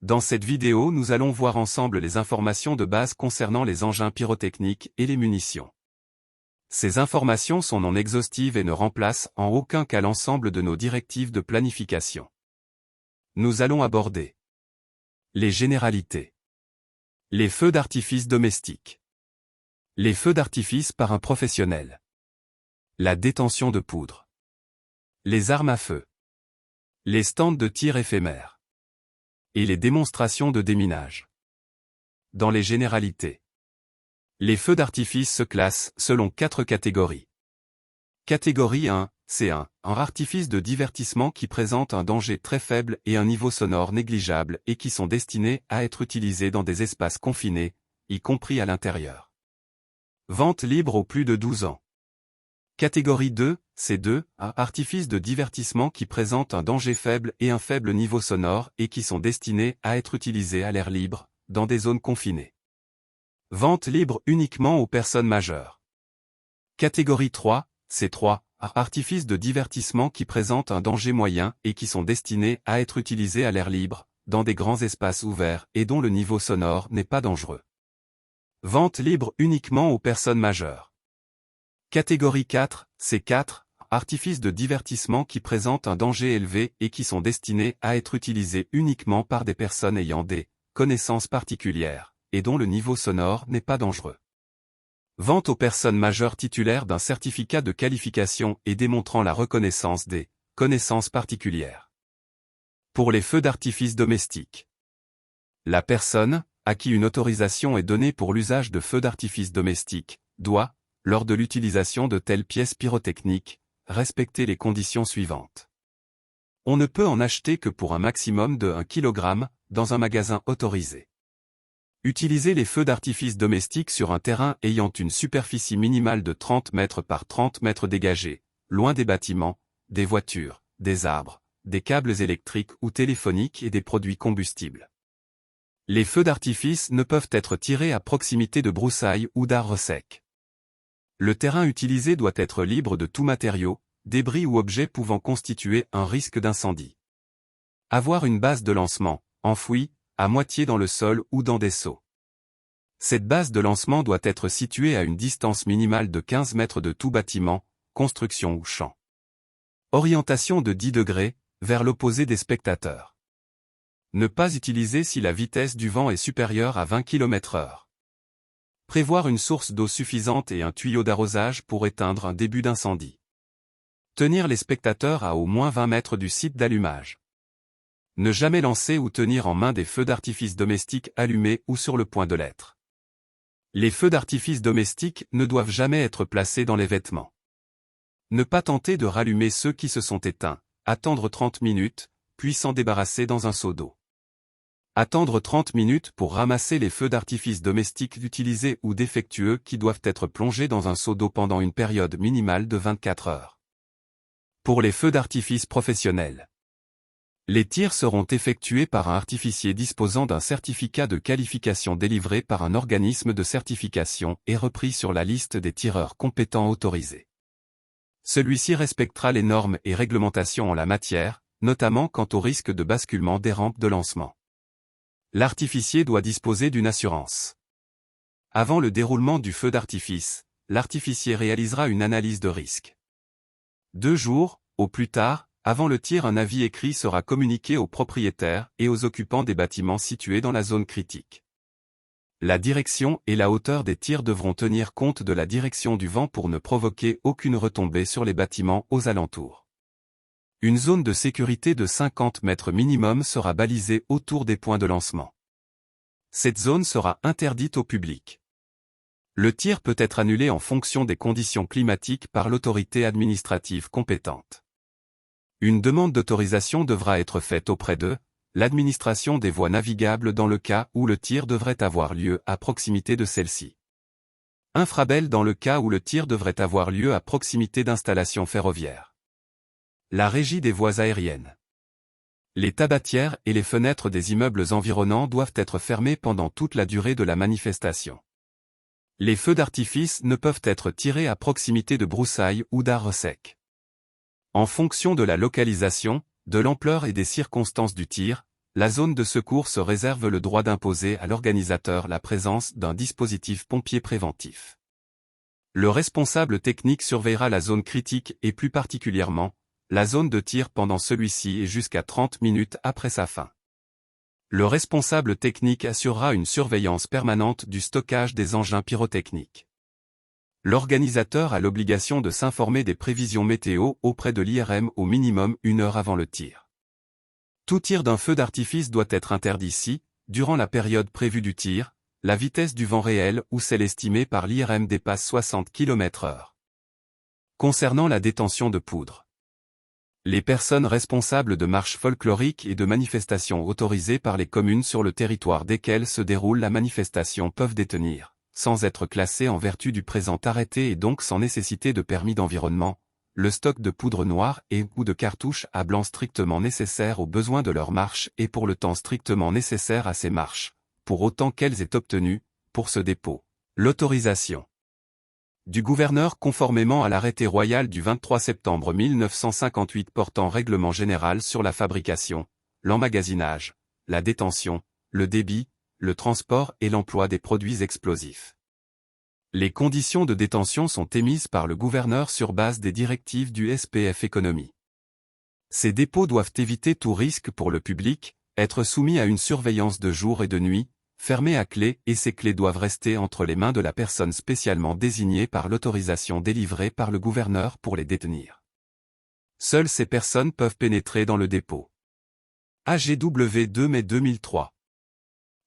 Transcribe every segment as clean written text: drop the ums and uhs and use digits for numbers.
Dans cette vidéo, nous allons voir ensemble les informations de base concernant les engins pyrotechniques et les munitions. Ces informations sont non exhaustives et ne remplacent en aucun cas l'ensemble de nos directives de planification. Nous allons aborder les généralités, les feux d'artifice domestiques, les feux d'artifice par un professionnel, la détention de poudre, les armes à feu, les stands de tir éphémères et les démonstrations de déminage. Dans les généralités, les feux d'artifice se classent selon 4 catégories. Catégorie 1, c'est un artifice de divertissement qui présente un danger très faible et un niveau sonore négligeable et qui sont destinés à être utilisés dans des espaces confinés, y compris à l'intérieur. Vente libre aux plus de 12 ans. Catégorie 2, c'est un artifice de divertissement qui présente un danger faible et un faible niveau sonore et qui sont destinés à être utilisés à l'air libre, dans des zones confinées. Vente libre uniquement aux personnes majeures. Catégorie 3, c'est artifices de divertissement qui présentent un danger moyen et qui sont destinés à être utilisés à l'air libre, dans des grands espaces ouverts et dont le niveau sonore n'est pas dangereux. Vente libre uniquement aux personnes majeures. Catégorie 4, c'est artifices de divertissement qui présentent un danger élevé et qui sont destinés à être utilisés uniquement par des personnes ayant des connaissances particulières, et dont le niveau sonore n'est pas dangereux. Vente aux personnes majeures titulaires d'un certificat de qualification et démontrant la reconnaissance des connaissances particulières. Pour les feux d'artifice domestiques, la personne, à qui une autorisation est donnée pour l'usage de feux d'artifice domestiques, doit, lors de l'utilisation de telles pièces pyrotechniques, respecter les conditions suivantes. On ne peut en acheter que pour un maximum de 1 kg, dans un magasin autorisé. Utiliser les feux d'artifice domestiques sur un terrain ayant une superficie minimale de 30 mètres par 30 mètres dégagés, loin des bâtiments, des voitures, des arbres, des câbles électriques ou téléphoniques et des produits combustibles. Les feux d'artifice ne peuvent être tirés à proximité de broussailles ou d'arbres secs. Le terrain utilisé doit être libre de tout matériau, débris ou objet pouvant constituer un risque d'incendie. Avoir une base de lancement, enfouie, à moitié dans le sol ou dans des seaux. Cette base de lancement doit être située à une distance minimale de 15 mètres de tout bâtiment, construction ou champ. Orientation de 10 degrés, vers l'opposé des spectateurs. Ne pas utiliser si la vitesse du vent est supérieure à 20 km/h. Prévoir une source d'eau suffisante et un tuyau d'arrosage pour éteindre un début d'incendie. Tenir les spectateurs à au moins 20 mètres du site d'allumage. Ne jamais lancer ou tenir en main des feux d'artifice domestiques allumés ou sur le point de l'être. Les feux d'artifice domestiques ne doivent jamais être placés dans les vêtements. Ne pas tenter de rallumer ceux qui se sont éteints, attendre 30 minutes, puis s'en débarrasser dans un seau d'eau. Attendre 30 minutes pour ramasser les feux d'artifice domestiques utilisés ou défectueux qui doivent être plongés dans un seau d'eau pendant une période minimale de 24 heures. Pour les feux d'artifice professionnels, les tirs seront effectués par un artificier disposant d'un certificat de qualification délivré par un organisme de certification et repris sur la liste des tireurs compétents autorisés. Celui-ci respectera les normes et réglementations en la matière, notamment quant au risque de basculement des rampes de lancement. L'artificier doit disposer d'une assurance. Avant le déroulement du feu d'artifice, l'artificier réalisera une analyse de risque. 2 jours, au plus tard, avant le tir, un avis écrit sera communiqué aux propriétaires et aux occupants des bâtiments situés dans la zone critique. La direction et la hauteur des tirs devront tenir compte de la direction du vent pour ne provoquer aucune retombée sur les bâtiments aux alentours. Une zone de sécurité de 50 mètres minimum sera balisée autour des points de lancement. Cette zone sera interdite au public. Le tir peut être annulé en fonction des conditions climatiques par l'autorité administrative compétente. Une demande d'autorisation devra être faite auprès de l'administration des voies navigables dans le cas où le tir devrait avoir lieu à proximité de celle-ci. Infrabel dans le cas où le tir devrait avoir lieu à proximité d'installations ferroviaires. La régie des voies aériennes. Les tabatières et les fenêtres des immeubles environnants doivent être fermées pendant toute la durée de la manifestation. Les feux d'artifice ne peuvent être tirés à proximité de broussailles ou d'arbres secs. En fonction de la localisation, de l'ampleur et des circonstances du tir, la zone de secours se réserve le droit d'imposer à l'organisateur la présence d'un dispositif pompier préventif. Le responsable technique surveillera la zone critique et plus particulièrement, la zone de tir pendant celui-ci et jusqu'à 30 minutes après sa fin. Le responsable technique assurera une surveillance permanente du stockage des engins pyrotechniques. L'organisateur a l'obligation de s'informer des prévisions météo auprès de l'IRM au minimum 1 heure avant le tir. Tout tir d'un feu d'artifice doit être interdit si, durant la période prévue du tir, la vitesse du vent réel ou celle estimée par l'IRM dépasse 60 km/h. Concernant la détention de poudre, les personnes responsables de marches folkloriques et de manifestations autorisées par les communes sur le territoire desquelles se déroule la manifestation peuvent détenir, sans être classées en vertu du présent arrêté et donc sans nécessité de permis d'environnement, le stock de poudre noire et ou de cartouches à blanc strictement nécessaires aux besoins de leur marche et pour le temps strictement nécessaire à ces marches, pour autant qu'elles aient obtenu, pour ce dépôt, l'autorisation du gouverneur conformément à l'arrêté royal du 23 septembre 1958 portant règlement général sur la fabrication, l'emmagasinage, la détention, le débit, le transport et l'emploi des produits explosifs. Les conditions de détention sont émises par le gouverneur sur base des directives du SPF Économie. Ces dépôts doivent éviter tout risque pour le public, être soumis à une surveillance de jour et de nuit, fermés à clé et ces clés doivent rester entre les mains de la personne spécialement désignée par l'autorisation délivrée par le gouverneur pour les détenir. Seules ces personnes peuvent pénétrer dans le dépôt. AGW 2 mai 2003.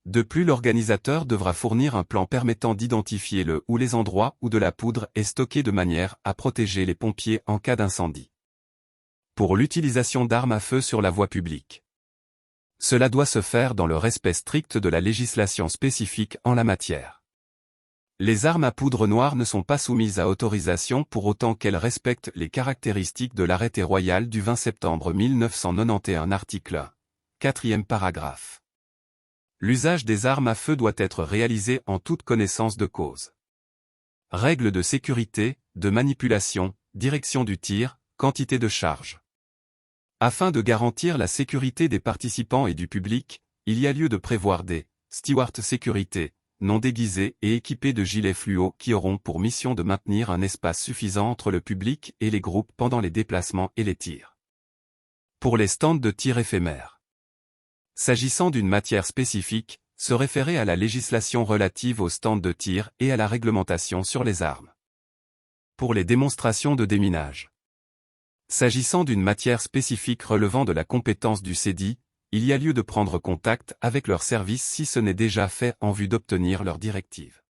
De plus, l'organisateur devra fournir un plan permettant d'identifier le ou les endroits où de la poudre est stockée de manière à protéger les pompiers en cas d'incendie. Pour l'utilisation d'armes à feu sur la voie publique, cela doit se faire dans le respect strict de la législation spécifique en la matière. Les armes à poudre noire ne sont pas soumises à autorisation pour autant qu'elles respectent les caractéristiques de l'arrêté royal du 20 septembre 1991 article 1, 4e paragraphe. L'usage des armes à feu doit être réalisé en toute connaissance de cause. Règles de sécurité, de manipulation, direction du tir, quantité de charge. Afin de garantir la sécurité des participants et du public, il y a lieu de prévoir des stewards sécurité, non déguisés et équipés de gilets fluo qui auront pour mission de maintenir un espace suffisant entre le public et les groupes pendant les déplacements et les tirs. Pour les stands de tir éphémères. S'agissant d'une matière spécifique, se référer à la législation relative aux stands de tir et à la réglementation sur les armes. Pour les démonstrations de déminage. S'agissant d'une matière spécifique relevant de la compétence du CEDI, il y a lieu de prendre contact avec leur service si ce n'est déjà fait en vue d'obtenir leur directive.